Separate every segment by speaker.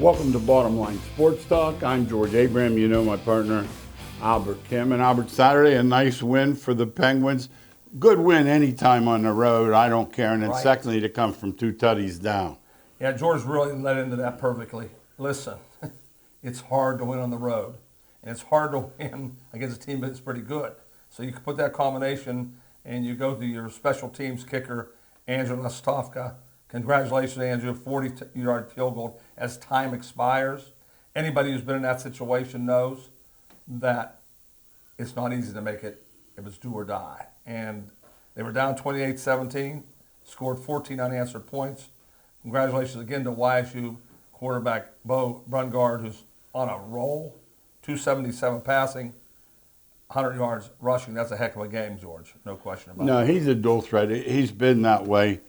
Speaker 1: Welcome to Bottom Line Sports Talk. I'm George Abraham. You know my partner, Albert Kim. And Albert, Saturday, a nice win for the Penguins. Good win anytime on the road. I don't care. And then secondly, to come from two tutties down.
Speaker 2: Yeah, George really led into that perfectly. Listen, it's hard to win on the road. And it's hard to win against a team that's pretty good. So you can put that combination and you go to your special teams kicker, Andrew Lastovka. Congratulations, Andrew, 40-yard field goal as time expires. Anybody who's been in that situation knows that it's not easy to make it if it's do or die. And they were down 28-17, scored 14 unanswered points. Congratulations again to YSU quarterback Bo Brungard, who's on a roll, 277 passing, 100 yards rushing. That's a heck of a game, George. No question about it.
Speaker 1: No, he's a dual threat. He's been that way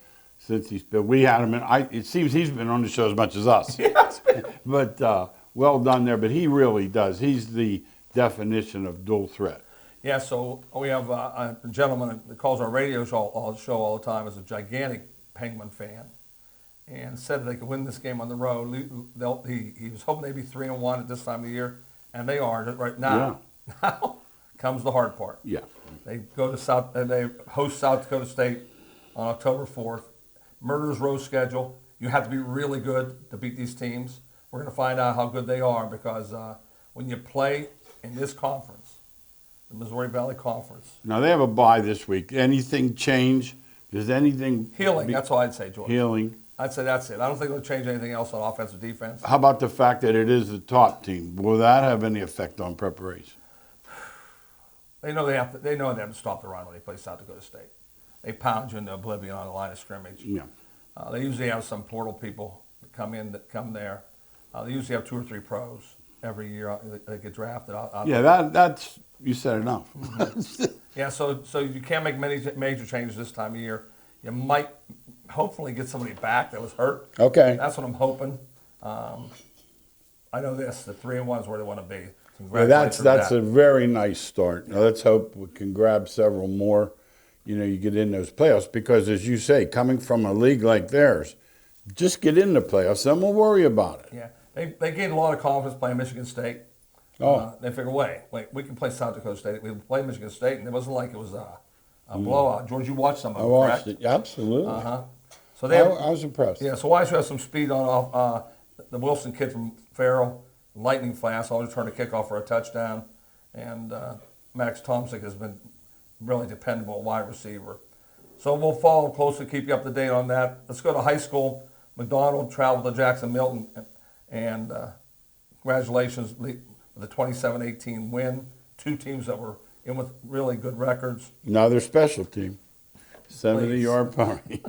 Speaker 1: since he's been. We had him in. It seems he's been on the show as much as us.
Speaker 2: Yes.
Speaker 1: But well done there. But he really does. He's the definition of dual threat.
Speaker 2: Yeah, so we have a gentleman that calls our radio show all the time, is a gigantic Penguin fan, and said they could win this game on the road. He was hoping they'd be 3-1 at this time of the year, and they are right now. Yeah. Now comes the hard part.
Speaker 1: Yeah.
Speaker 2: They go to they host South Dakota State on October 4th. Murderer's Row schedule. You have to be really good to beat these teams. We're going to find out how good they are because when you play in this conference, the Missouri Valley Conference.
Speaker 1: Now, they have a bye this week. Anything change? Does anything...
Speaker 2: Healing, that's all I'd say, George.
Speaker 1: Healing.
Speaker 2: I'd say that's it. I don't think they'll change anything else on offense or defense.
Speaker 1: How about the fact that it is the top team? Will that have any effect on preparation?
Speaker 2: They know they have to stop the run when they play South Dakota State. They pound you into oblivion on the line of scrimmage.
Speaker 1: Yeah.
Speaker 2: They usually have some portal people that come there. They usually have 2 or 3 pros every year that get drafted.
Speaker 1: That's you said enough.
Speaker 2: Yeah, so you can't make many major changes this time of year. You might hopefully get somebody back that was hurt.
Speaker 1: Okay.
Speaker 2: That's what I'm hoping. I know this, the 3-1 is where they want to be.
Speaker 1: Well, that's a very nice start. Now let's hope we can grab several more. You get in those playoffs because, as you say, coming from a league like theirs, just get in the playoffs, then we'll worry about it.
Speaker 2: Yeah, they gained a lot of confidence playing Michigan State. They figured, wait, we can play South Dakota State. We play Michigan State, and it wasn't like it was a blowout. George, you watched some of it,
Speaker 1: I watched it, absolutely.
Speaker 2: So
Speaker 1: I was impressed.
Speaker 2: Yeah, so YSU has some speed on the Wilson kid from Farrell, lightning fast, always trying to kick off for a touchdown, and Max Tomczyk has been really dependable wide receiver. So we'll follow closely, keep you up to date on that. Let's go to high school. McDonald traveled to Jackson Milton, and congratulations with the 27-18 win. 2 teams that were in with really good records.
Speaker 1: Another special team, 70-yard penalty.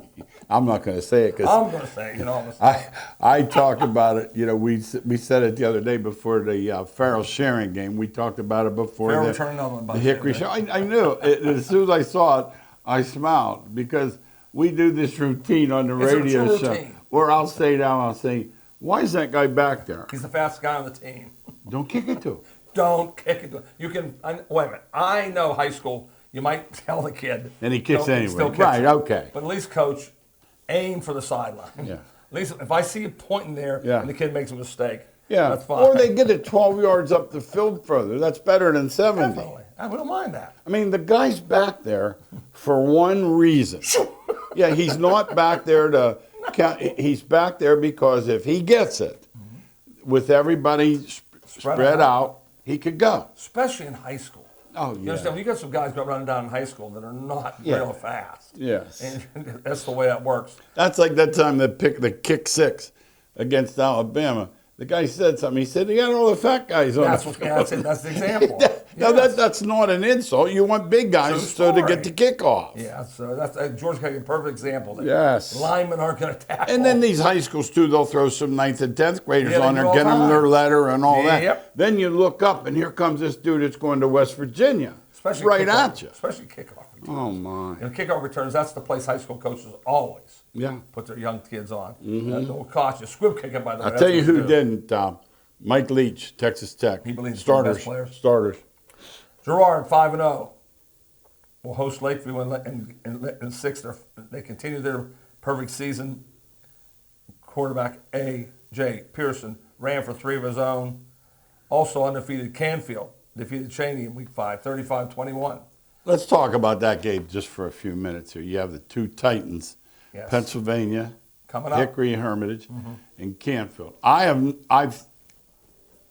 Speaker 1: I'm not going to say it because
Speaker 2: I'm going to say it.
Speaker 1: I talk about it. We said it the other day before the Farrell sharing game. We talked about it before the Hickory show. I knew it. As soon as I saw it, I smiled because we do this routine on the radio show where I'll say, why is that guy back there?
Speaker 2: He's the fastest guy on the team.
Speaker 1: Don't kick it to him.
Speaker 2: Don't kick it to him. You can, wait a minute. I know high school, you might tell the kid.
Speaker 1: And he kicks anyway.
Speaker 2: Still kicks
Speaker 1: right, okay.
Speaker 2: But at least, coach, aim for the sideline.
Speaker 1: Yeah.
Speaker 2: At least if I see you pointing there and the kid makes a mistake, that's fine.
Speaker 1: Or they get it 12 yards up the field further. That's better than 70.
Speaker 2: Definitely. I don't mind that.
Speaker 1: I mean, the guy's back there for one reason. Yeah, he's not back there to count. He's back there because if he gets it, with everybody spread out, he could go.
Speaker 2: Especially in high school.
Speaker 1: Oh, yeah.
Speaker 2: You understand? When you got some guys running down in high school that are not real fast.
Speaker 1: Yes.
Speaker 2: And that's the way that works.
Speaker 1: That's like that time they picked the kick 6 against Alabama. The guy said something. He said, "You got all the fat guys on."
Speaker 2: That's it. That's the example.
Speaker 1: No, that's not an insult. You want big guys so to get the kickoff.
Speaker 2: Yeah, so that's George gave you a perfect example.
Speaker 1: Yes.
Speaker 2: Linemen aren't going to tackle.
Speaker 1: And then these high schools too, they'll throw some 9th and 10th graders on there, get them their letter and all that.
Speaker 2: Yep.
Speaker 1: Then you look up and here comes this dude that's going to West Virginia,
Speaker 2: especially
Speaker 1: right at you.
Speaker 2: Especially kickoff returns.
Speaker 1: Oh my!
Speaker 2: Kickoff returns. That's the place high school coaches always put their young kids on. They'll cost you. Squib kicking, by the way.
Speaker 1: I'll tell you who didn't. Mike Leach, Texas Tech.
Speaker 2: He believes
Speaker 1: starters.
Speaker 2: Best players.
Speaker 1: Starters.
Speaker 2: Gerard 5-0 will host Lakeview in 6th. They continue their perfect season. Quarterback A.J. Pearson ran for 3 of his own. Also undefeated Canfield defeated Cheney in week 5, 35-21.
Speaker 1: Let's talk about that game just for a few minutes here. You have the 2 Titans,
Speaker 2: Yes.
Speaker 1: Pennsylvania,
Speaker 2: Coming up.
Speaker 1: Hickory Hermitage, and Canfield. I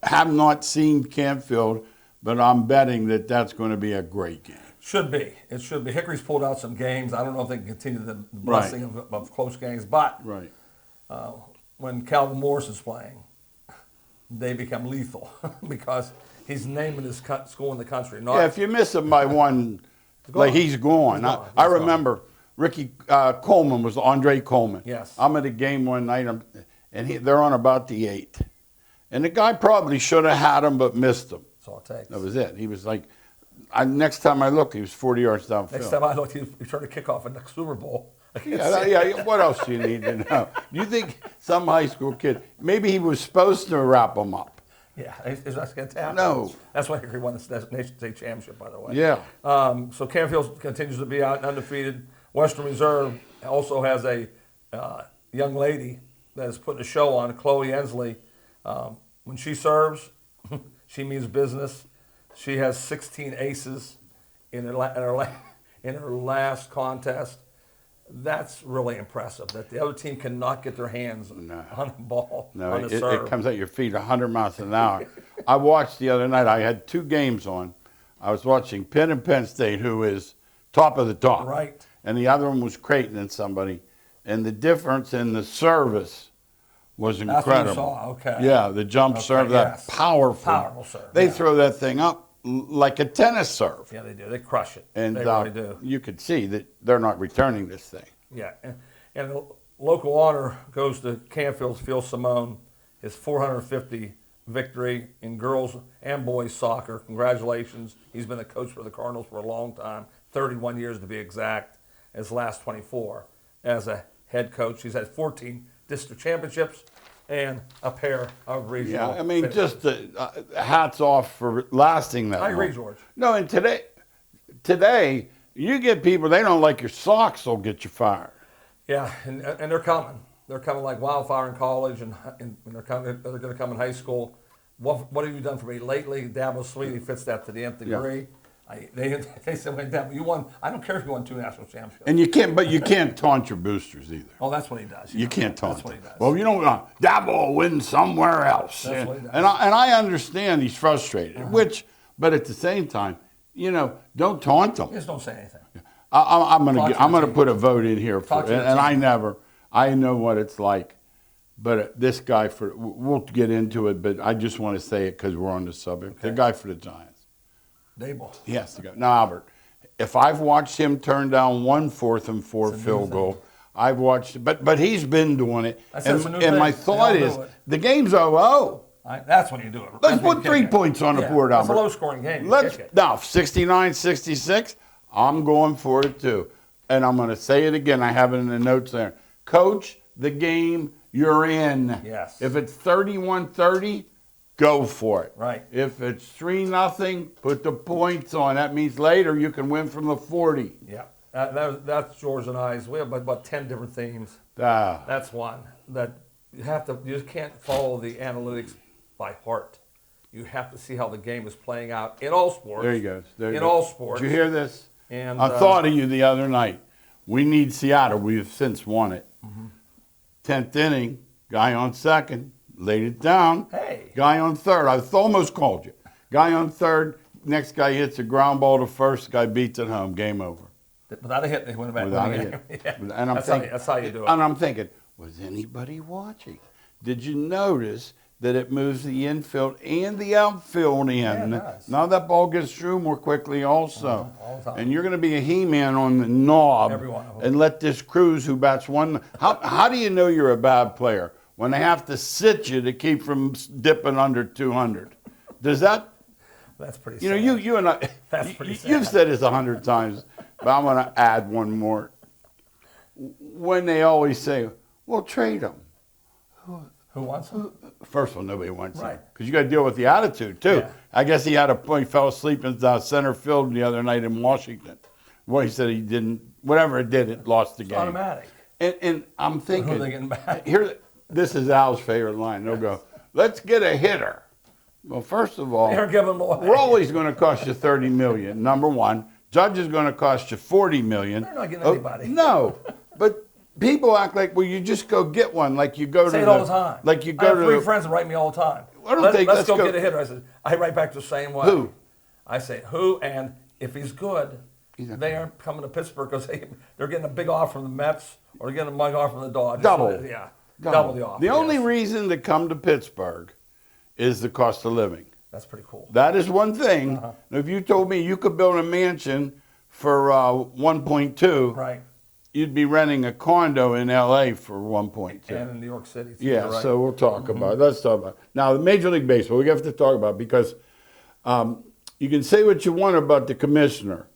Speaker 1: have not seen Canfield, but I'm betting that that's going to be a great game.
Speaker 2: Should be. It should be. Hickory's pulled out some games. I don't know if they can continue the blessing of close games, but
Speaker 1: Right.
Speaker 2: when Calvin Morris is playing, they become lethal because he's naming his school in the country.
Speaker 1: Yeah, if you miss him by one, like he's gone. I remember Ricky Coleman was Andre Coleman.
Speaker 2: Yes.
Speaker 1: I'm at a game one night, and they're on about the 8th. And the guy probably should have had him, but missed him.
Speaker 2: That's all it takes.
Speaker 1: That was it. He was like, next time I looked, he was 40 yards downfield.
Speaker 2: Next time I looked, he turned a kickoff in the Super Bowl.
Speaker 1: Yeah, what else do you need to know? You think some high school kid, maybe he was supposed to wrap him up?
Speaker 2: Yeah, is that going to happen?
Speaker 1: No.
Speaker 2: That's why Hickory won the Nation State Championship, by the way.
Speaker 1: Yeah.
Speaker 2: So Canfield continues to be out and undefeated. Western Reserve also has a young lady that is putting a show on, Chloe Ensley. When she serves, she means business. She has 16 aces in her last contest. That's really impressive, that the other team cannot get their hands on the ball, on the serve.
Speaker 1: It comes at your feet 100 miles an hour. I watched the other night. I had 2 games on. I was watching Penn and Penn State, who is top of the top.
Speaker 2: Right.
Speaker 1: And the other one was Creighton and somebody. And the difference in the service was incredible.
Speaker 2: That's what you saw, okay.
Speaker 1: Yeah, the jump serve, that
Speaker 2: powerful serve.
Speaker 1: They throw that thing up like a tennis serve.
Speaker 2: Yeah, they do. They crush it.
Speaker 1: And
Speaker 2: they really do.
Speaker 1: You could see that they're not returning this thing.
Speaker 2: Yeah, and local honor goes to Canfield's Phil Simone, his 450 victory in girls and boys soccer. Congratulations. He's been a coach for the Cardinals for a long time, 31 years to be exact, his last 24 as a head coach. He's had 14 district championships and a pair of regional.
Speaker 1: Yeah, I mean,
Speaker 2: finishes.
Speaker 1: just hats off for lasting that
Speaker 2: I agree,
Speaker 1: long.
Speaker 2: George.
Speaker 1: No, and today, you get people, they don't like your socks, they'll get you fired.
Speaker 2: Yeah, and they're coming. They're coming like wildfire in college, and they're going to come in high school. What have you done for me lately? Dabo Sweetie fits that to the nth degree. They said, "Wait, Dabo, you won. I don't care if you won 2 national championships."
Speaker 1: And you can't taunt your boosters either.
Speaker 2: Oh, that's what he does.
Speaker 1: You can't taunt
Speaker 2: That's what he
Speaker 1: them.
Speaker 2: does.
Speaker 1: Well, you don't Dabo will win somewhere else.
Speaker 2: That's what he does.
Speaker 1: And I understand he's frustrated, but at the same time, don't taunt them.
Speaker 2: Just don't say anything.
Speaker 1: I'm gonna put a vote in here
Speaker 2: Talk to your
Speaker 1: and
Speaker 2: team.
Speaker 1: I know what it's like, but this guy we'll get into it, but I just want to say it because we're on the subject.
Speaker 2: Okay.
Speaker 1: The guy for the Giants,
Speaker 2: Dabo.
Speaker 1: he has to go. Now, Albert, if I've watched him turn down 1 4th and 4 field goal, I've watched, but he's been doing it.
Speaker 2: That's a new
Speaker 1: and my
Speaker 2: thing.
Speaker 1: thought
Speaker 2: They all
Speaker 1: is
Speaker 2: do it.
Speaker 1: the game's 0-0.
Speaker 2: That's when you do it.
Speaker 1: Let's
Speaker 2: That's when
Speaker 1: put
Speaker 2: you
Speaker 1: 3
Speaker 2: kick it.
Speaker 1: points on the board,
Speaker 2: It's a
Speaker 1: Albert.
Speaker 2: low-scoring game. You
Speaker 1: Let's
Speaker 2: kick it.
Speaker 1: now 69-66. I'm going for it too, and I'm going to say it again. I have it in the notes there. Coach the game you're in.
Speaker 2: Yes.
Speaker 1: If it's 31-30, go for it.
Speaker 2: Right.
Speaker 1: If it's 3-0, put the points on. That means later you can win from the 40.
Speaker 2: Yeah. That's George and I's. We have about 10 different themes.
Speaker 1: Ah.
Speaker 2: That's one that you just can't follow the analytics by heart. You have to see how the game is playing out in all sports.
Speaker 1: There you go.
Speaker 2: In all sports.
Speaker 1: Did you hear this?
Speaker 2: And
Speaker 1: I thought of you the other night. We need Seattle. We've since won it. 10th inning, guy on second, laid it down.
Speaker 2: Hey.
Speaker 1: Guy on third. I almost called you. Guy on third, next guy hits a ground ball to first, guy beats it home. Game over.
Speaker 2: Without a hit, they win back.
Speaker 1: Without a hit.
Speaker 2: Yeah.
Speaker 1: And
Speaker 2: That's how you do it.
Speaker 1: And I'm thinking, was anybody watching? Did you notice that it moves the infield and the outfield in?
Speaker 2: Yeah, it does.
Speaker 1: Now that ball gets through more quickly also.
Speaker 2: All the time.
Speaker 1: And you're going to be a He-Man on the knob
Speaker 2: Every one of them.
Speaker 1: and let this Cruz who bats one. How do you know you're a bad player? When they have to sit you to keep from dipping under 200. Does that?
Speaker 2: That's pretty
Speaker 1: You know,
Speaker 2: sad.
Speaker 1: you and I,
Speaker 2: That's pretty sad.
Speaker 1: you've said this 100 times, but I'm going to add one more. When they always say, well, trade him.
Speaker 2: Who wants him?
Speaker 1: First of all, nobody wants him.
Speaker 2: Right.
Speaker 1: Because you got to deal with the attitude, too.
Speaker 2: Yeah.
Speaker 1: I guess he had a point, he fell asleep in the center field the other night in Washington. Well, he said he didn't, whatever it did, it lost the
Speaker 2: It's
Speaker 1: game.
Speaker 2: automatic.
Speaker 1: And I'm thinking,
Speaker 2: Who are they getting back?
Speaker 1: here, this is Al's favorite line. They'll go, let's get a hitter. Well, first of all,
Speaker 2: They're giving away.
Speaker 1: Rolly's going to cost you $30 million. Number one, Judge is going to cost you $40 million.
Speaker 2: They're not getting anybody.
Speaker 1: No, but people act like, well, you just go get one, like you go
Speaker 2: Say
Speaker 1: to
Speaker 2: it all the time.
Speaker 1: like you
Speaker 2: I
Speaker 1: go
Speaker 2: have
Speaker 1: to
Speaker 2: 3
Speaker 1: the,
Speaker 2: friends that write me all the time.
Speaker 1: Let's
Speaker 2: go
Speaker 1: go
Speaker 2: get a hitter. I said, I write back the same way.
Speaker 1: Who?
Speaker 2: I say who, and if he's good, they aren't coming to Pittsburgh because they're getting a big offer from the Mets or they're getting a big offer from the Dodgers.
Speaker 1: Double.
Speaker 2: So, yeah, double the offer.
Speaker 1: The only reason to come to Pittsburgh is the cost of living.
Speaker 2: That's pretty cool.
Speaker 1: That is one thing. If you told me you could build a mansion for 1.2,
Speaker 2: Right.
Speaker 1: you'd be renting a condo in LA for 1.2.
Speaker 2: And in New York City. Too,
Speaker 1: Yeah,
Speaker 2: right?
Speaker 1: so we'll talk about it. Let's talk about it. Now, the Major League Baseball, we have to talk about it because you can say what you want about the commissioner,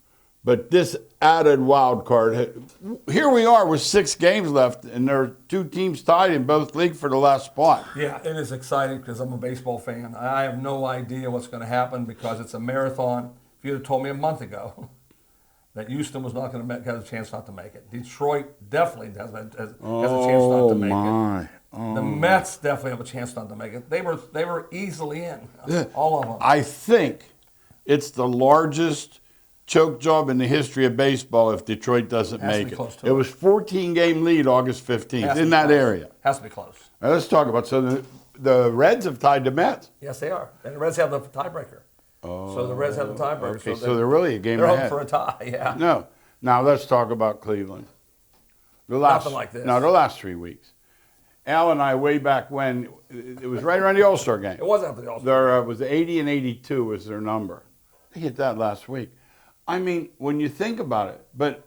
Speaker 1: but this added wild card, here we are with 6 games left, and there are 2 teams tied in both leagues for the last spot.
Speaker 2: Yeah, it is exciting because I'm a baseball fan. I have no idea what's going to happen because it's a marathon. If you had told me a month ago that Houston was not going to have a chance not to make it, Detroit definitely has a chance not to make it. The Mets definitely have a chance not to make it. They were easily in, all of them.
Speaker 1: I think it's the largest choke job in the history of baseball if Detroit doesn't make it.
Speaker 2: Close to
Speaker 1: it was 14-game lead August 15th in that area.
Speaker 2: Has to be close.
Speaker 1: Now let's talk about, so the Reds have tied the Mets.
Speaker 2: Yes, they are. And the Reds have the tiebreaker. So the Reds have the tiebreaker.
Speaker 1: Okay, so they're really a game
Speaker 2: they're
Speaker 1: ahead.
Speaker 2: hoping for a tie, yeah.
Speaker 1: No. Now let's talk about Cleveland. Nothing
Speaker 2: like this.
Speaker 1: No, the last 3 weeks. Al and I, way back when, it was right around the All-Star game.
Speaker 2: It wasn't after the All-Star.
Speaker 1: There was 80 and 82 was their number. They hit that last week. I mean, when you think about it, but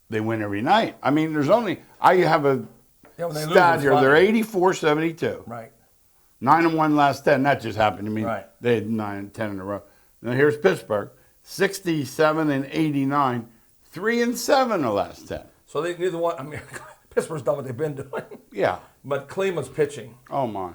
Speaker 1: they win every night. I mean, I have a stat here. They're 84-72.
Speaker 2: Right.
Speaker 1: 9-1 last 10. That just happened to me.
Speaker 2: Right.
Speaker 1: They had 9 and 10 in a row. Now here's Pittsburgh, 67 and 89, 3-7 the last 10.
Speaker 2: So they neither one. I mean, Pittsburgh's done what they've been doing.
Speaker 1: Yeah.
Speaker 2: But Cleveland's pitching.
Speaker 1: Oh my.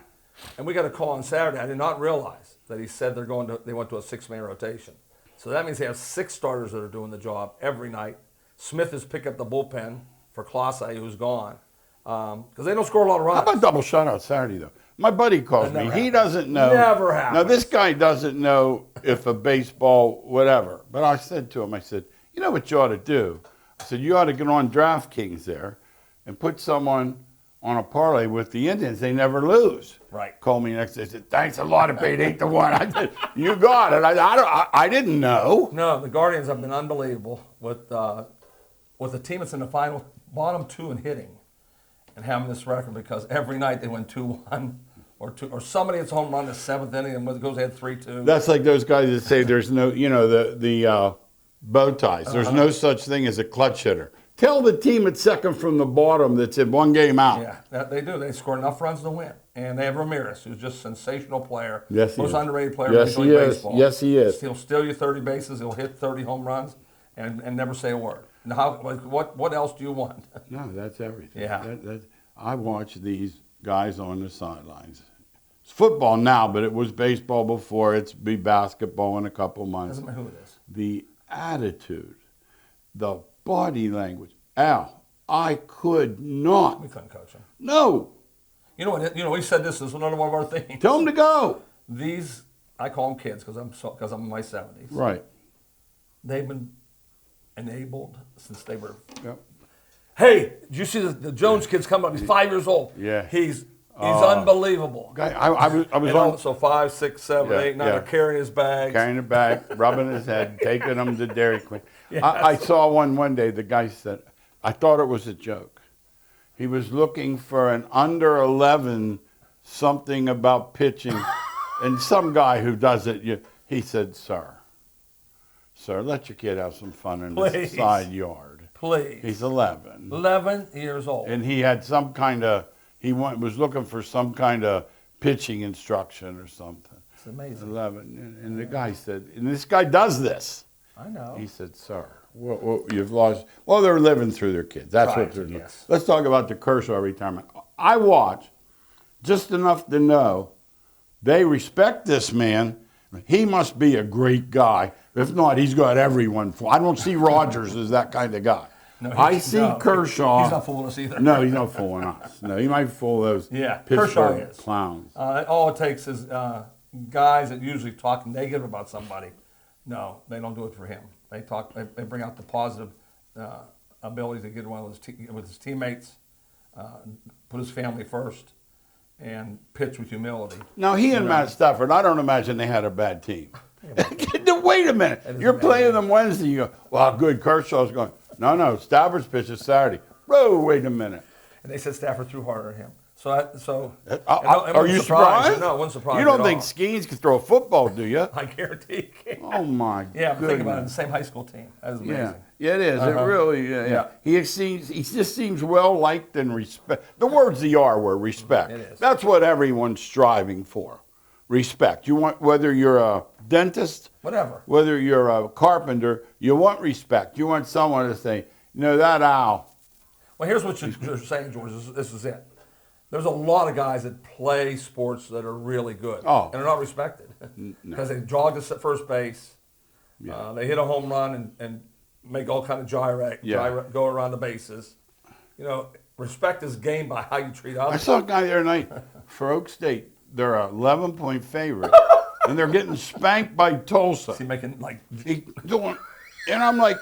Speaker 2: And we got a call on Saturday. I did not realize that he said they went to a 6-man rotation. So that means they have 6 starters that are doing the job every night. Smith is picking up the bullpen for Clase, who's gone. Because they don't score a lot of runs.
Speaker 1: How about double shutout Saturday, though? My buddy calls me. He doesn't know.
Speaker 2: Never happens.
Speaker 1: Now, this guy doesn't know if a baseball, whatever. But I said to him, I said, you know what you ought to do? I said, you ought to get on DraftKings there and put someone on a parlay with the Indians. They never lose.
Speaker 2: Right.
Speaker 1: Called me next day. I said, thanks a lot. I paid 8-1. I said, you got it. I didn't know.
Speaker 2: No, the Guardians have been unbelievable with a team that's in the final, bottom 2 in hitting, and having this record because every night they win 2-1 or somebody hits a home run in the 7th inning and goes ahead 3-2.
Speaker 1: That's like those guys that say there's no, the bow ties. There's no such thing as a clutch hitter. Tell the team at second from the bottom that's in 1 game out.
Speaker 2: Yeah, they do. They score enough runs to win. And they have Ramirez, who's just a sensational player.
Speaker 1: Yes, he
Speaker 2: Most
Speaker 1: is.
Speaker 2: underrated player
Speaker 1: Yes,
Speaker 2: in
Speaker 1: he
Speaker 2: Major League
Speaker 1: is.
Speaker 2: Baseball.
Speaker 1: Yes, he is.
Speaker 2: He'll steal you 30 bases. He'll hit 30 home runs and never say a word. Now, what else do you want?
Speaker 1: No, that's everything.
Speaker 2: Yeah.
Speaker 1: I watch these guys on the sidelines. It's football now, but it was baseball before. It's be basketball in a couple months.
Speaker 2: Doesn't matter who it is.
Speaker 1: The attitude, the body language. Al, I could not.
Speaker 2: We couldn't coach him.
Speaker 1: No.
Speaker 2: You know what? We said this is another one of our things.
Speaker 1: Tell them to go.
Speaker 2: These, I call them kids because I'm in my 70s.
Speaker 1: Right.
Speaker 2: They've been enabled since they were.
Speaker 1: Yep.
Speaker 2: Hey, did you see the Jones kid's coming up? He's 5 years old.
Speaker 1: Yeah.
Speaker 2: He's unbelievable.
Speaker 1: I was
Speaker 2: And
Speaker 1: on.
Speaker 2: so 5, 6, 7,
Speaker 1: Yeah,
Speaker 2: 8, 9
Speaker 1: yeah.
Speaker 2: are carrying his bags.
Speaker 1: Carrying it back, rubbing his head, taking him to Dairy Queen. I saw one day, the guy said, I thought it was a joke. He was looking for an under 11 something about pitching, and some guy who does it, he said, sir, let your kid have some fun in the side yard.
Speaker 2: Please.
Speaker 1: He's 11.
Speaker 2: 11 years old.
Speaker 1: And he had some kind of, was looking for some kind of pitching instruction or something.
Speaker 2: It's amazing.
Speaker 1: 11. And the guy said, and this guy does this.
Speaker 2: I know.
Speaker 1: He said, sir, you've lost. Well, they're living through their kids. That's
Speaker 2: Right,
Speaker 1: what they're doing.
Speaker 2: yes.
Speaker 1: Let's talk about the Kershaw retirement. I watch just enough to know they respect this man. He must be a great guy. If not, he's got everyone. I don't see Rogers as that kind of guy.
Speaker 2: No,
Speaker 1: I see Kershaw.
Speaker 2: He's not fooling us either.
Speaker 1: No, he's not fooling us. No, he might fool those
Speaker 2: Kershaw
Speaker 1: Pittsburgh
Speaker 2: is.
Speaker 1: clowns.
Speaker 2: All it takes is guys that usually talk negative about somebody. No, they don't do it for him. They bring out the positive ability to get along with his teammates, put his family first, and pitch with humility.
Speaker 1: Now, he and Matt Stafford, I don't imagine they had a bad team. Wait a minute. You're playing them Wednesday. You go, well, good. Kershaw's going. No. Stafford's pitch is Saturday. Whoa, wait a minute.
Speaker 2: And they said Stafford threw harder at him.
Speaker 1: Are you surprised?
Speaker 2: No, it wasn't surprised.
Speaker 1: You don't think Skeens could throw a football, do you?
Speaker 2: I guarantee you can.
Speaker 1: Oh, my
Speaker 2: Yeah, but
Speaker 1: goodness.
Speaker 2: think about it. The same high school team. That is amazing.
Speaker 1: Yeah, it is. It really, yeah. He just seems well liked and respect. The word's the R word, respect.
Speaker 2: It is.
Speaker 1: That's what everyone's striving for. Respect. You want, whether you're a dentist,
Speaker 2: whatever,
Speaker 1: whether you're a carpenter, you want respect. You want someone to say, that Al.
Speaker 2: Well, here's what you're saying, George. This is it. There's a lot of guys that play sports that are really good, and they're not respected because they jog to first base, they hit a home run and make all kind of go around the bases. Respect is gained by how you treat others.
Speaker 1: I saw a guy the other night for Oak State. They're an 11-point favorite, and they're getting spanked by Tulsa.
Speaker 2: Is he making
Speaker 1: And I'm like,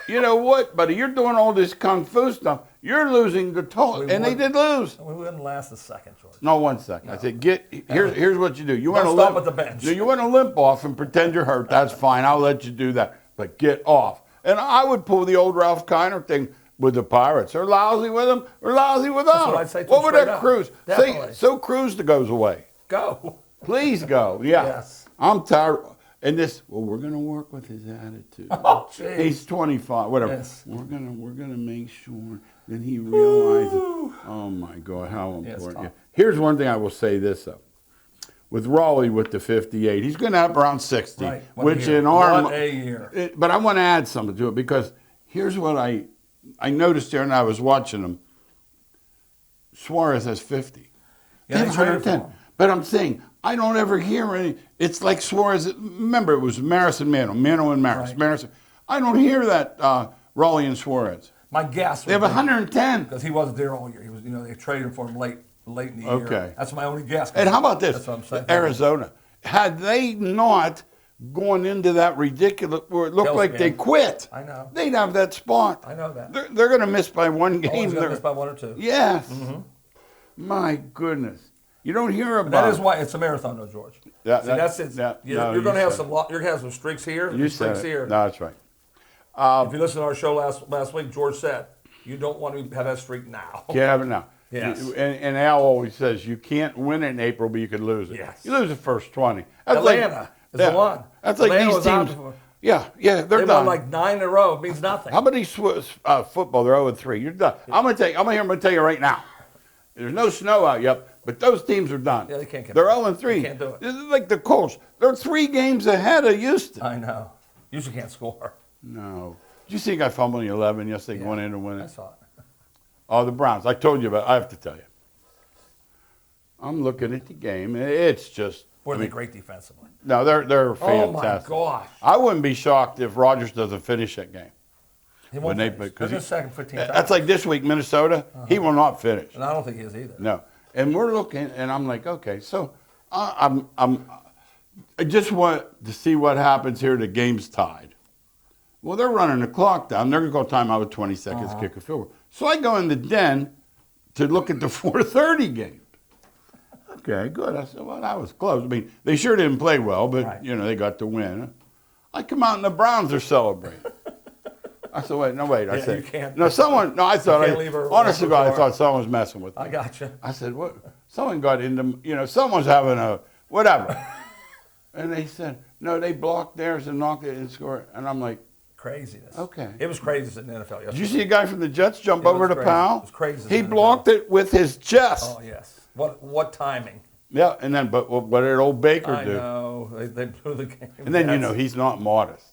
Speaker 1: you know what, buddy? You're doing all this kung fu stuff. You're losing the Tulsa, and they did lose.
Speaker 2: We wouldn't last a second, George.
Speaker 1: No, 1 second. No. I said, here's what you do. You
Speaker 2: want to
Speaker 1: stop
Speaker 2: at the bench.
Speaker 1: You want to limp off and pretend you're hurt. That's fine. I'll let you do that, but get off. And I would pull the old Ralph Kiner thing with the Pirates. They're lousy with them. They're lousy with us.
Speaker 2: That's what I'd say to
Speaker 1: what would that Cruz?
Speaker 2: Definitely.
Speaker 1: So Cruz goes away.
Speaker 2: Go.
Speaker 1: Please go. Yeah.
Speaker 2: Yes.
Speaker 1: I'm tired. And we're going to work with his attitude.
Speaker 2: Oh, geez.
Speaker 1: He's 25, whatever.
Speaker 2: Yes.
Speaker 1: We're gonna make sure that he realizes. Oh my God, how important!
Speaker 2: Yes,
Speaker 1: Here's one thing I will say this though. With Raleigh with the 58, he's going to have around 60,
Speaker 2: right.
Speaker 1: which
Speaker 2: year.
Speaker 1: in our
Speaker 2: What a year.
Speaker 1: But I want to add something to it because here's what I noticed here, and I was watching him. Suarez has 50.
Speaker 2: Yeah,
Speaker 1: they have 110. But I'm saying, I don't ever hear any. It's like Suarez. Remember, it was Maris and Mano and Maris.
Speaker 2: Right.
Speaker 1: Maris. I don't hear that Raleigh and Suarez.
Speaker 2: My guess.
Speaker 1: They have 110
Speaker 2: because he wasn't there all year. He was, they traded him for him late in the year.
Speaker 1: Okay.
Speaker 2: That's my only guess.
Speaker 1: And how about this?
Speaker 2: That's what I'm saying.
Speaker 1: Arizona. Had they not gone into that ridiculous, where it looked like they quit.
Speaker 2: I know.
Speaker 1: They'd have that spot.
Speaker 2: I know that.
Speaker 1: They're going to miss by one game.
Speaker 2: Always going to miss by one or two.
Speaker 1: Yes.
Speaker 2: Mm-hmm.
Speaker 1: My goodness. You don't hear about.
Speaker 2: That is why it's a marathon, though, George.
Speaker 1: That's
Speaker 2: it.
Speaker 1: Yeah,
Speaker 2: you're going to have some. You're going to have some streaks here.
Speaker 1: You
Speaker 2: streaks
Speaker 1: said
Speaker 2: here.
Speaker 1: No, that's right.
Speaker 2: If you listen to our show last week, George said you don't want to have that streak now.
Speaker 1: Can't have it now.
Speaker 2: Yes.
Speaker 1: And Al always says you can't win it in April, but you could lose it.
Speaker 2: Yes.
Speaker 1: You lose the first 20. That's
Speaker 2: Atlanta is the one.
Speaker 1: That's like
Speaker 2: Atlanta
Speaker 1: these teams. Yeah, they're
Speaker 2: They
Speaker 1: done.
Speaker 2: won like 9 in a row. It means nothing.
Speaker 1: How about these football? They're 0-3. You're done. I'm going to tell you right now. There's no snow out yet, but those teams are done.
Speaker 2: Yeah, they can't get
Speaker 1: They're
Speaker 2: it.
Speaker 1: 0-3.
Speaker 2: They can't do it.
Speaker 1: This is like the Colts. They're 3 games ahead of Houston.
Speaker 2: I know. Usually can't score.
Speaker 1: No. Did you see a guy fumbling 11 yesterday going in to win it?
Speaker 2: I saw it.
Speaker 1: Oh, the Browns. I told you about it. I have to tell you. I'm looking at the game. It's just.
Speaker 2: Boy, they're great defensively.
Speaker 1: No, they're
Speaker 2: Oh,
Speaker 1: fantastic.
Speaker 2: my gosh.
Speaker 1: I wouldn't be shocked if Rodgers doesn't finish that game.
Speaker 2: He won't finish.
Speaker 1: Because
Speaker 2: They're second 15 times.
Speaker 1: That's like this week, Minnesota. He will not finish.
Speaker 2: And I don't think he is either.
Speaker 1: No. And we're looking, and I'm like, okay, so I just want to see what happens here. The game's tied. Well, they're running the clock down. They're going to go timeout with 20 seconds, kick a field goal. So I go in the den to look at the 4:30 game. Okay, good. I said, well, that was close. I mean, they sure didn't play well, but,
Speaker 2: right.
Speaker 1: They got the win. I come out and the Browns are celebrating. I said, wait. I said,
Speaker 2: you can't.
Speaker 1: No, I thought, honestly, I thought someone was messing with me.
Speaker 2: I got you.
Speaker 1: I said, what? Someone got into, someone's having a, whatever. And they said, no, they blocked theirs and knocked it and scored. And I'm like,
Speaker 2: craziness.
Speaker 1: okay.
Speaker 2: It was crazy in the NFL yesterday.
Speaker 1: Did you see a guy from the Jets jump over to Powell?
Speaker 2: It was crazy.
Speaker 1: He blocked it with his chest.
Speaker 2: Oh, yes. What timing?
Speaker 1: Yeah, and then, but what did old Baker do?
Speaker 2: I know. They blew the game.
Speaker 1: And then, he's not modest.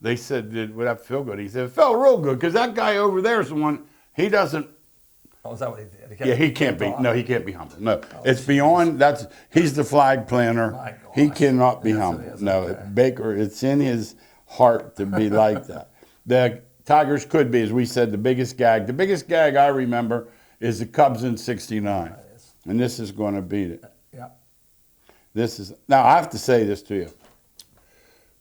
Speaker 1: They said, would that feel good? He said, it felt real good because that guy over there is the one, he doesn't.
Speaker 2: Oh, is that what he did?
Speaker 1: He can't be. No, he can't be humble. No, it's beyond, he's the flag planner.
Speaker 2: My gosh.
Speaker 1: He cannot be humble. No,
Speaker 2: okay.
Speaker 1: Baker, it's in his heart to be like that. Tigers could be, as we said, the biggest gag. The biggest gag I remember is the Cubs in '69. And this is going to beat it.
Speaker 2: Yeah.
Speaker 1: Now, I have to say this to you.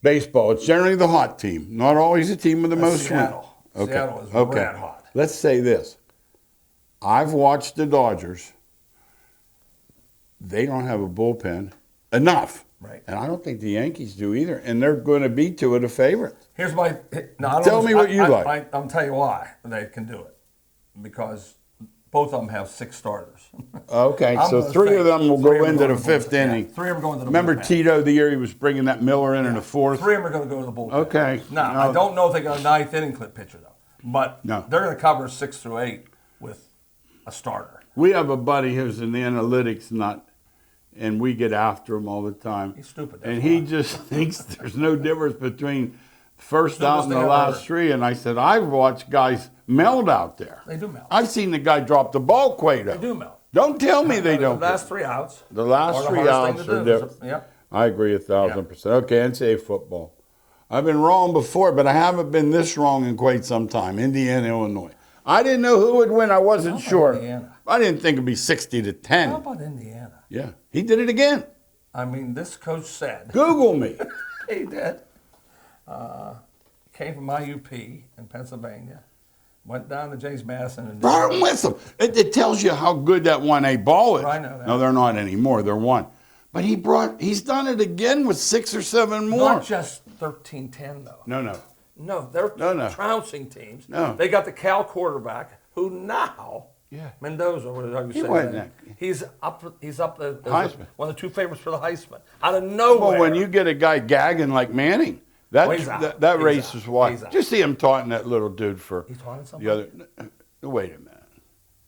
Speaker 1: Baseball, it's generally the hot team, not always the team with the most
Speaker 2: Seattle.
Speaker 1: wins. Okay.
Speaker 2: Seattle is red hot.
Speaker 1: Let's say this. I've watched the Dodgers. They don't have a bullpen enough.
Speaker 2: Right.
Speaker 1: And I don't think the Yankees do either. And they're going to be two of the favorites.
Speaker 2: Here's my.
Speaker 1: Tell me what you like.
Speaker 2: I'm tell you why they can do it, because both of them have 6 starters.
Speaker 1: Okay, so 3 of them will go into the 5th inning.
Speaker 2: Yeah, 3 of them are going to the
Speaker 1: Remember
Speaker 2: bullpen.
Speaker 1: Tito the year he was bringing that Miller in the 4th?
Speaker 2: 3 of them are going to go to the bullpen.
Speaker 1: Okay.
Speaker 2: Now,
Speaker 1: No.
Speaker 2: I don't know if they got a 9th inning clip pitcher, though. But
Speaker 1: No.
Speaker 2: they're going to cover 6 through 8 with a starter.
Speaker 1: We have a buddy who's in the analytics nut, and we get after him all the time.
Speaker 2: He's stupid.
Speaker 1: And he just thinks there's no difference between first out and the
Speaker 2: thing I've
Speaker 1: last
Speaker 2: heard.
Speaker 1: 3. And I said, I've watched guys meld out there.
Speaker 2: They do melt.
Speaker 1: I've seen the guy drop the ball, Cueto.
Speaker 2: They do melt.
Speaker 1: Don't tell me they don't.
Speaker 2: The last 3 outs.
Speaker 1: The last
Speaker 2: are the
Speaker 1: 3
Speaker 2: hardest
Speaker 1: outs
Speaker 2: thing to
Speaker 1: are
Speaker 2: do.
Speaker 1: different.
Speaker 2: Yep.
Speaker 1: I agree 1,000%. Okay, NCAA football. I've been wrong before, but I haven't been this wrong in quite some time. Indiana, Illinois. I didn't know who would win. I wasn't sure.
Speaker 2: Indiana?
Speaker 1: I didn't think it'd be 60-10.
Speaker 2: How about Indiana?
Speaker 1: Yeah, he did it again.
Speaker 2: I mean, this coach said.
Speaker 1: Google me.
Speaker 2: He did. Came from IUP in Pennsylvania. Went down to James Madison and
Speaker 1: Brought him with him. It tells you how good that 1A ball is.
Speaker 2: I know that.
Speaker 1: No, they're not anymore. They're 1. But he's done it again with 6 or 7 more.
Speaker 2: Not just 13-10 though.
Speaker 1: No.
Speaker 2: No, they're
Speaker 1: No.
Speaker 2: trouncing teams.
Speaker 1: No.
Speaker 2: They got the Cal quarterback who now,
Speaker 1: Yeah.
Speaker 2: Mendoza, whatever you
Speaker 1: He
Speaker 2: say.
Speaker 1: wasn't
Speaker 2: that.
Speaker 1: that-
Speaker 2: He's up as
Speaker 1: Heisman.
Speaker 2: one of the 2 favorites for the Heisman. Out of nowhere.
Speaker 1: Well, when you get a guy gagging like Manning,
Speaker 2: he's out.
Speaker 1: that
Speaker 2: He's
Speaker 1: race
Speaker 2: out.
Speaker 1: is wide.
Speaker 2: He's out.
Speaker 1: Did you see him taunting that little dude for
Speaker 2: He taunted
Speaker 1: the
Speaker 2: somebody?
Speaker 1: other? Wait a minute.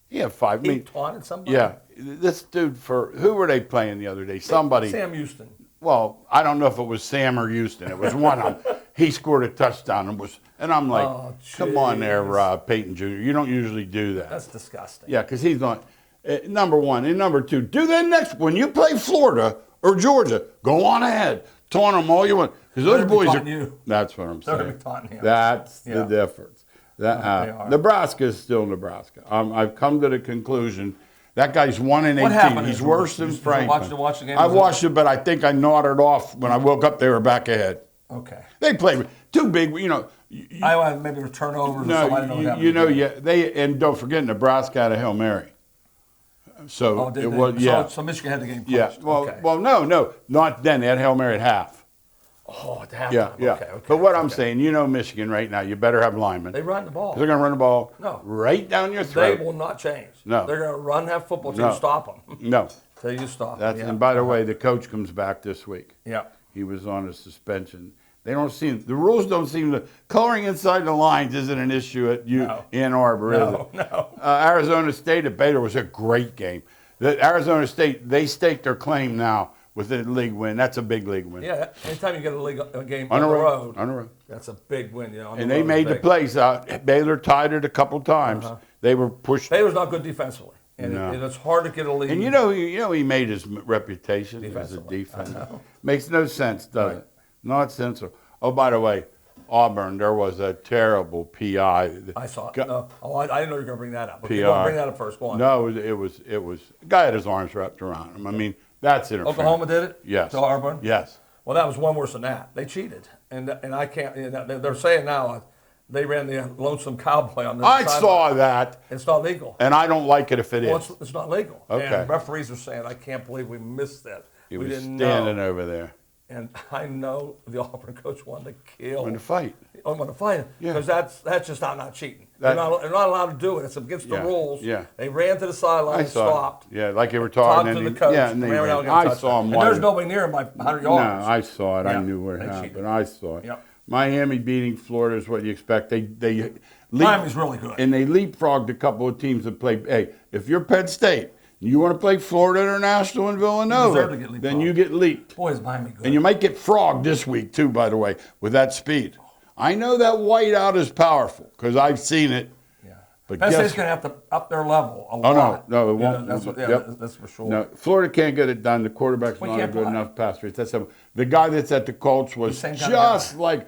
Speaker 1: He had 5.
Speaker 2: He taunted somebody?
Speaker 1: Yeah, this dude who were they playing the other day? Somebody.
Speaker 2: Sam Houston.
Speaker 1: Well, I don't know if it was Sam or Houston. It was one of them. He scored a touchdown and I'm like,
Speaker 2: Oh,
Speaker 1: come on there,
Speaker 2: jeez.
Speaker 1: Peyton Jr. You don't usually do that.
Speaker 2: That's disgusting.
Speaker 1: Yeah, because he's not. Number 1 and number 2. Do that next when you play Florida or Georgia. Go on ahead, taunt them all you want because those
Speaker 2: They're gonna be
Speaker 1: boys are.
Speaker 2: taunting you.
Speaker 1: That's what I'm
Speaker 2: They're
Speaker 1: saying.
Speaker 2: gonna be taunting him.
Speaker 1: That's the
Speaker 2: Yeah.
Speaker 1: difference.
Speaker 2: They are.
Speaker 1: Nebraska is still Nebraska. I've come to the conclusion that guy's 1-18.
Speaker 2: What happened?
Speaker 1: He's worse than
Speaker 2: Did you
Speaker 1: Franklin.
Speaker 2: watch the game?
Speaker 1: I watched it, but I think I nodded off when I woke up. They were back ahead.
Speaker 2: Okay.
Speaker 1: They played too big.
Speaker 2: I want maybe turnovers or something. I don't know what happened.
Speaker 1: And don't forget Nebraska had a Hail Mary. So
Speaker 2: Oh, did
Speaker 1: it
Speaker 2: they?
Speaker 1: was
Speaker 2: So Michigan had the game
Speaker 1: yeah.
Speaker 2: closed.
Speaker 1: Well,
Speaker 2: Okay.
Speaker 1: no, not then. They had Hail Mary at half.
Speaker 2: Oh, it happened.
Speaker 1: Yeah.
Speaker 2: Okay.
Speaker 1: But what I'm saying, Michigan right now, you better have linemen.
Speaker 2: They run the ball.
Speaker 1: They're going to run the ball
Speaker 2: No.
Speaker 1: right down your
Speaker 2: They
Speaker 1: throat.
Speaker 2: will not change.
Speaker 1: No.
Speaker 2: They're going to run, have football team,
Speaker 1: No.
Speaker 2: stop them.
Speaker 1: No.
Speaker 2: Till you stop
Speaker 1: That's
Speaker 2: them.
Speaker 1: and by the way, the coach comes back this week.
Speaker 2: Yeah.
Speaker 1: He was on a suspension. The rules don't seem to coloring inside the lines isn't an issue at Ann Arbor, is it?
Speaker 2: No.
Speaker 1: Arizona State at Baylor was a great game. Arizona State, they stake their claim now with a league win. That's a big league win.
Speaker 2: Yeah. Anytime you get a game on the road,
Speaker 1: On the road.
Speaker 2: that's a big win.
Speaker 1: And they made the plays out. Baylor tied it a couple times. They were pushed.
Speaker 2: Baylor's not good defensively, and
Speaker 1: No.
Speaker 2: it's hard to get a lead.
Speaker 1: And he made his reputation as a defense. Makes no sense, does it? Not sensible. Oh, by the way, Auburn, there was a terrible PI.
Speaker 2: I saw it. No. Oh, I didn't know you were going to bring that up. Okay,
Speaker 1: PI.
Speaker 2: go on, bring that up first. Go on.
Speaker 1: No, it was. The guy had his arms wrapped around him. I mean, that's interference.
Speaker 2: Oklahoma did it?
Speaker 1: Yes.
Speaker 2: To Auburn?
Speaker 1: Yes.
Speaker 2: Well, that was one worse than that. They cheated, and I can't. They're saying now they ran the lonesome cowboy on the
Speaker 1: I
Speaker 2: sideline.
Speaker 1: saw that,
Speaker 2: It's not legal.
Speaker 1: and I don't like it if it
Speaker 2: Well,
Speaker 1: is.
Speaker 2: it's not legal.
Speaker 1: Okay.
Speaker 2: And referees are saying, I can't believe we missed that.
Speaker 1: He
Speaker 2: we
Speaker 1: was
Speaker 2: didn't
Speaker 1: standing
Speaker 2: know.
Speaker 1: over there.
Speaker 2: And I know the Auburn coach wanted to kill.
Speaker 1: In the fight.
Speaker 2: I want to fight him
Speaker 1: Yeah.
Speaker 2: because that's just not cheating.
Speaker 1: That-
Speaker 2: they're not allowed to do it. It's against the
Speaker 1: Yeah,
Speaker 2: rules.
Speaker 1: yeah.
Speaker 2: They ran to the sideline
Speaker 1: I
Speaker 2: and
Speaker 1: saw
Speaker 2: stopped.
Speaker 1: it. Yeah, like they were
Speaker 2: Talked
Speaker 1: talking.
Speaker 2: to the coach.
Speaker 1: and they
Speaker 2: ran
Speaker 1: ran.
Speaker 2: out and got a
Speaker 1: I saw him.
Speaker 2: touchdown. And there's
Speaker 1: wide.
Speaker 2: nobody near him by 100 yards.
Speaker 1: No, I saw it.
Speaker 2: Yeah,
Speaker 1: I knew what
Speaker 2: they
Speaker 1: happened.
Speaker 2: cheated.
Speaker 1: I saw it.
Speaker 2: Yep.
Speaker 1: Miami beating Florida is what you expect. They
Speaker 2: Miami's really good.
Speaker 1: And they leapfrogged a couple of teams that played. Hey, if you're Penn State, you want to play Florida International and Villanova,
Speaker 2: deserve to get leapfrogged.
Speaker 1: then you get leaped.
Speaker 2: Boy, is Miami good.
Speaker 1: And you might get frogged this week too, by the way, with that speed. I know that whiteout is powerful because I've seen it.
Speaker 2: Yeah.
Speaker 1: But
Speaker 2: Penn
Speaker 1: guess-
Speaker 2: State's going to have to up their level a
Speaker 1: Oh,
Speaker 2: lot.
Speaker 1: no, it
Speaker 2: You know,
Speaker 1: won't.
Speaker 2: that's, what, yeah,
Speaker 1: Yep.
Speaker 2: that's for sure.
Speaker 1: No, Florida can't get it done. The quarterback's
Speaker 2: We
Speaker 1: not a
Speaker 2: can't
Speaker 1: good
Speaker 2: play.
Speaker 1: enough passer. That's simple. The guy that's at the Colts was
Speaker 2: The same kind of
Speaker 1: just like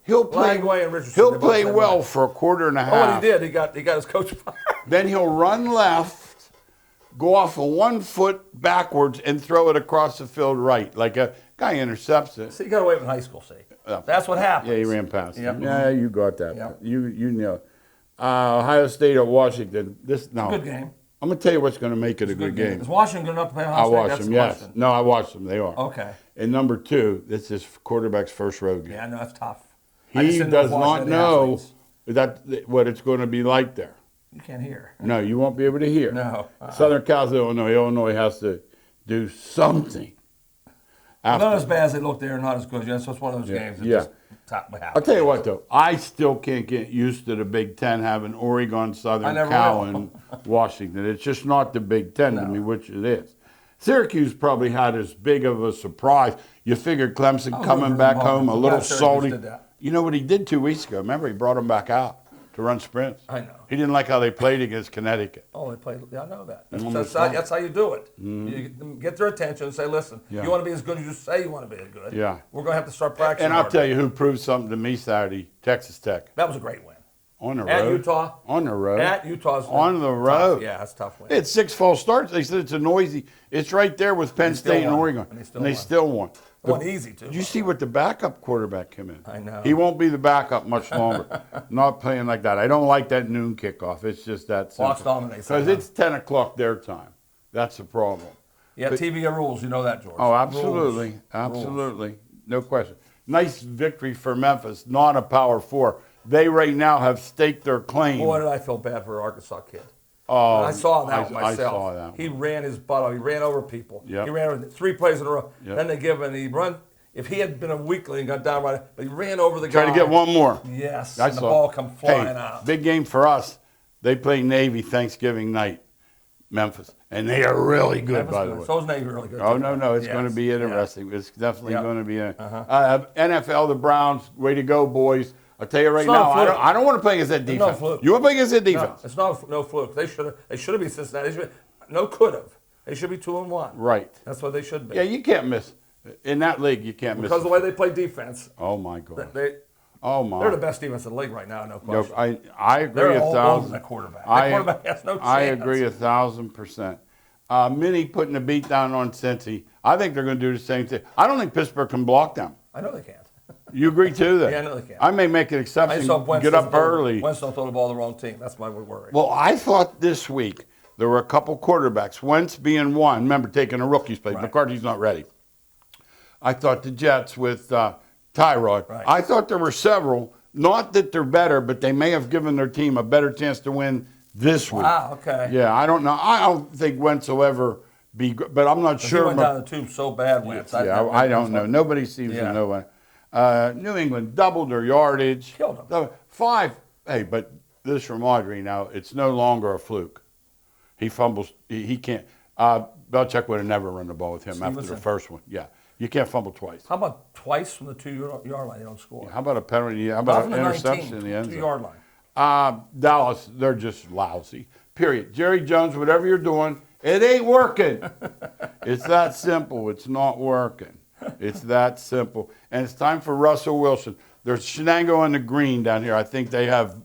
Speaker 1: He'll play.
Speaker 2: Langway and Richardson,
Speaker 1: He'll
Speaker 2: they both
Speaker 1: play
Speaker 2: said
Speaker 1: well
Speaker 2: right.
Speaker 1: for a quarter and a half.
Speaker 2: Oh, and he did. He got his coach fired.
Speaker 1: Then he'll run left, go off of 1 foot backwards, and throw it across the field right. Like a guy intercepts it.
Speaker 2: See, he got away from high school, see. That's what happened.
Speaker 1: Yeah, he ran past
Speaker 2: Yep.
Speaker 1: him. Yeah, you got that.
Speaker 2: Yep.
Speaker 1: You know. Ohio State at Washington. Good
Speaker 2: game.
Speaker 1: I'm going to tell you what's going to make it a good game.
Speaker 2: Is Washington good enough to play
Speaker 1: I
Speaker 2: Ohio State?
Speaker 1: watched
Speaker 2: That's
Speaker 1: them,
Speaker 2: the
Speaker 1: yes.
Speaker 2: question.
Speaker 1: No, I watched them. They are.
Speaker 2: Okay.
Speaker 1: And number 2, this is quarterback's first road game.
Speaker 2: Yeah, I know that's tough.
Speaker 1: He does not know what it's going to be like there.
Speaker 2: You can't hear.
Speaker 1: No, you won't be able to hear.
Speaker 2: No.
Speaker 1: Southern Cal's Illinois. Illinois has to do something.
Speaker 2: Not as bad as they look there, not as good. Yeah, so it's one of those games. That just
Speaker 1: I'll tell you what, though. I still can't get used to the Big Ten having Oregon, Southern Cal, and Washington. It's just not the Big Ten to me, which it is. Syracuse probably had as big of a surprise. You figured Clemson coming back home, a little salty. You know what he did 2 weeks ago? Remember, he brought them back out to run sprints.
Speaker 2: I know.
Speaker 1: He didn't like how they played against Connecticut.
Speaker 2: Oh, they played. Yeah, I know that. That's how you do it. You get their attention and say, listen, you want to be as good as you say you want to be as good.
Speaker 1: Yeah.
Speaker 2: We're going to have to start practicing.
Speaker 1: And I'll tell you who proved something to me Saturday, Texas Tech.
Speaker 2: That was a great win.
Speaker 1: On the road.
Speaker 2: At Utah.
Speaker 1: On the road.
Speaker 2: At Utah's.
Speaker 1: On the road.
Speaker 2: Tough. Yeah, that's a tough win.
Speaker 1: They had 6 false starts. They said it's a noisy. It's right there with Penn State and Oregon.
Speaker 2: And they
Speaker 1: still won.
Speaker 2: It won easy, too.
Speaker 1: Did you see what the backup quarterback came in?
Speaker 2: I know.
Speaker 1: He won't be the backup much longer. Not playing like that. I don't like that noon kickoff. It's just that simple.
Speaker 2: Watch dominates.
Speaker 1: Because it's 10 o'clock their time. That's the problem.
Speaker 2: Yeah, TV rules. You know that, George.
Speaker 1: Oh, absolutely.
Speaker 2: Rules.
Speaker 1: Absolutely. No question. Nice victory for Memphis. Not a Power 4. They right now have staked their claim.
Speaker 2: Boy, did I feel bad for an Arkansas kid.
Speaker 1: Oh,
Speaker 2: I saw that myself.
Speaker 1: I saw that.
Speaker 2: He ran his butt off. He ran over people.
Speaker 1: Yep.
Speaker 2: He ran over 3 plays in a row.
Speaker 1: Yep.
Speaker 2: Then they give him, he run. If he had been a weakling and got down right, but he ran over the guy.
Speaker 1: Try to get one more.
Speaker 2: Yes,
Speaker 1: I
Speaker 2: and the
Speaker 1: saw
Speaker 2: ball come flying
Speaker 1: hey,
Speaker 2: out.
Speaker 1: Big game for us. They play Navy Thanksgiving night, Memphis, and they are really good, by the way.
Speaker 2: So is Navy really good.
Speaker 1: Oh,
Speaker 2: too.
Speaker 1: no, it's
Speaker 2: Yes.
Speaker 1: going to be interesting. It's definitely
Speaker 2: Yep.
Speaker 1: going to be NFL, the Browns, way to go, boys. I'll tell you right
Speaker 2: It's not
Speaker 1: now,
Speaker 2: a fluke.
Speaker 1: I don't want to play against that
Speaker 2: There's no
Speaker 1: defense.
Speaker 2: fluke.
Speaker 1: You want to play against that
Speaker 2: No,
Speaker 1: defense?
Speaker 2: it's not no fluke. They should have been Cincinnati. Could have. They should be 2-1.
Speaker 1: Right.
Speaker 2: That's what they should be.
Speaker 1: Yeah, you can't miss. In that league, you can't miss.
Speaker 2: Because of the way they play defense.
Speaker 1: Oh, my God.
Speaker 2: They're the best defense in the league right now, no question.
Speaker 1: I agree
Speaker 2: They're
Speaker 1: 1,000.
Speaker 2: all over the quarterback. The quarterback has no chance.
Speaker 1: I agree 1,000%. Minnie putting a beat down on Cincy. I think they're going to do the same thing. I don't think Pittsburgh can block them.
Speaker 2: I know they can't.
Speaker 1: You agree too? Then?
Speaker 2: Yeah, I know they can't.
Speaker 1: I may make an
Speaker 2: I
Speaker 1: exception.
Speaker 2: saw Wentz
Speaker 1: Get up early.
Speaker 2: Wentz don't throw the ball to the wrong team. That's my worry.
Speaker 1: Well, I thought this week there were a couple quarterbacks, Wentz being one. Remember, taking a rookie's place.
Speaker 2: Right.
Speaker 1: McCarthy's not ready. I thought the Jets with Tyrod.
Speaker 2: Right.
Speaker 1: I thought there were several. Not that they're better, but they may have given their team a better chance to win this week.
Speaker 2: Wow, okay.
Speaker 1: Yeah, I don't know. I don't think Wentz will ever be good, but I'm not sure.
Speaker 2: He went down the tube so bad, Wentz.
Speaker 1: I don't know. Nobody seems to know. New England doubled their yardage.
Speaker 2: Killed them.
Speaker 1: 5. Hey, but this from Audrey now, it's no longer a fluke. He fumbles. He can't. Belichick would have never run the ball with him after the first one. Yeah. You can't fumble twice.
Speaker 2: How about twice from the 2-yard line? You don't score.
Speaker 1: How about a penalty? How about an interception in the end zone?
Speaker 2: 2-yard line.
Speaker 1: Dallas, they're just lousy. Period. Jerry Jones, whatever you're doing, it ain't working. It's that simple. It's not working. It's that simple. And it's time for Russell Wilson. There's Shenango on the green down here. I think they have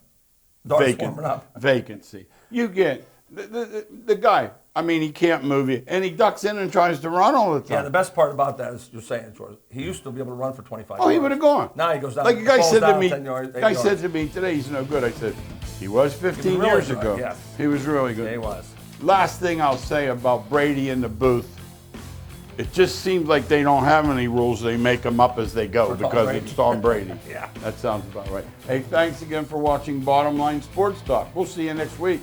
Speaker 1: vacancy. You get the guy. I mean, he can't move you, and he ducks in and tries to run all the time.
Speaker 2: Yeah, the best part about that is you're saying, George, he used to be able to run for 25 yards.
Speaker 1: Oh, he would have gone.
Speaker 2: Now he goes down.
Speaker 1: Like a guy said to me,
Speaker 2: 10 yards, 8
Speaker 1: guy
Speaker 2: yards.
Speaker 1: said to me today, he's no good. I said, he was 15
Speaker 2: really
Speaker 1: years
Speaker 2: good,
Speaker 1: ago.
Speaker 2: yes.
Speaker 1: He was really good.
Speaker 2: Yeah, he was.
Speaker 1: Last thing I'll say about Brady in the booth, it just seems like they don't have any rules. They make them up as they go because it's Tom Brady.
Speaker 2: Yeah.
Speaker 1: That sounds about right. Hey, thanks again for watching Bottom Line Sports Talk. We'll see you next week.